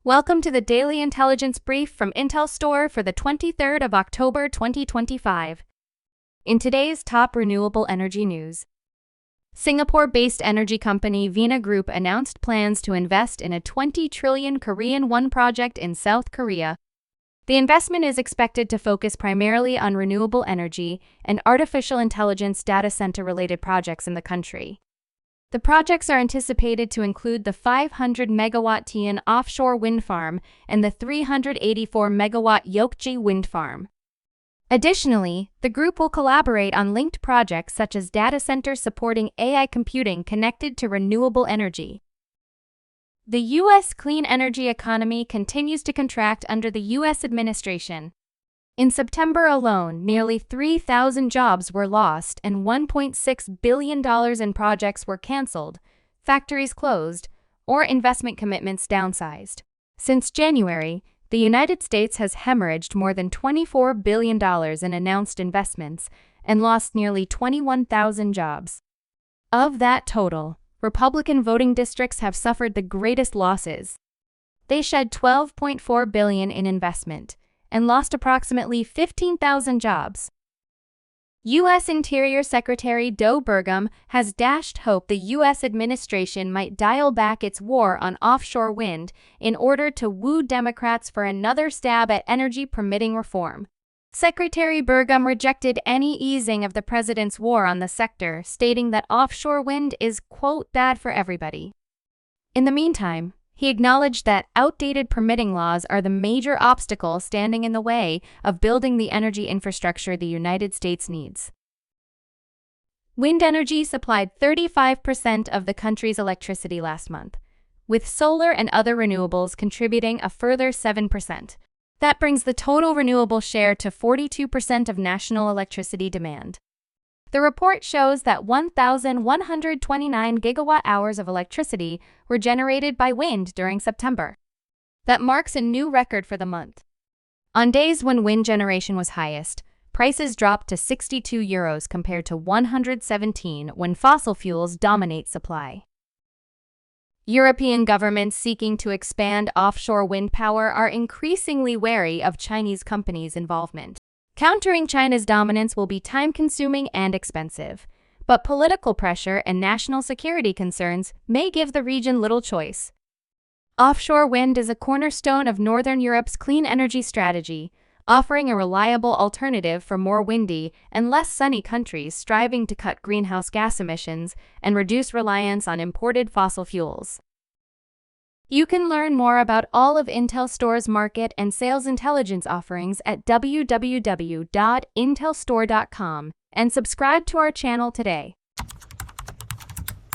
Welcome to the Daily Intelligence Brief from IntelStor for the 23rd of October 2025. In today's top renewable energy news, Singapore-based energy company Vena Group announced plans to invest in a 20 trillion Korean won project in South Korea. The investment is expected to focus primarily on renewable energy and artificial intelligence data center-related projects in the country. The projects are anticipated to include the 500-megawatt Tian offshore wind farm and the 384-megawatt Yeokji wind farm. Additionally, the group will collaborate on linked projects such as data centers supporting AI computing connected to renewable energy. The U.S. clean energy economy continues to contract under the U.S. administration. In September alone, nearly 3,000 jobs were lost and $1.6 billion in projects were canceled, factories closed, or investment commitments downsized. Since January, the United States has hemorrhaged more than $24 billion in announced investments and lost nearly 21,000 jobs. Of that total, Republican voting districts have suffered the greatest losses. They shed $12.4 billion in investment and lost approximately 15,000 jobs. U.S. Interior Secretary Doug Burgum has dashed hope the U.S. administration might dial back its war on offshore wind in order to woo Democrats for another stab at energy permitting reform. Secretary Burgum rejected any easing of the president's war on the sector, stating that offshore wind is, quote, bad for everybody. In the meantime, he acknowledged that outdated permitting laws are the major obstacle standing in the way of building the energy infrastructure the United States needs. Wind energy supplied 35% of the country's electricity last month, with solar and other renewables contributing a further 7%. That brings the total renewable share to 42% of national electricity demand. The report shows that 1,129 gigawatt-hours of electricity were generated by wind during September. That marks a new record for the month. On days when wind generation was highest, prices dropped to €62 compared to 117 when fossil fuels dominate supply. European governments seeking to expand offshore wind power are increasingly wary of Chinese companies' involvement. Countering China's dominance will be time-consuming and expensive, but political pressure and national security concerns may give the region little choice. Offshore wind is a cornerstone of Northern Europe's clean energy strategy, offering a reliable alternative for more windy and less sunny countries striving to cut greenhouse gas emissions and reduce reliance on imported fossil fuels. You can learn more about all of IntelStor's market and sales intelligence offerings at www.intelstor.com and subscribe to our channel today.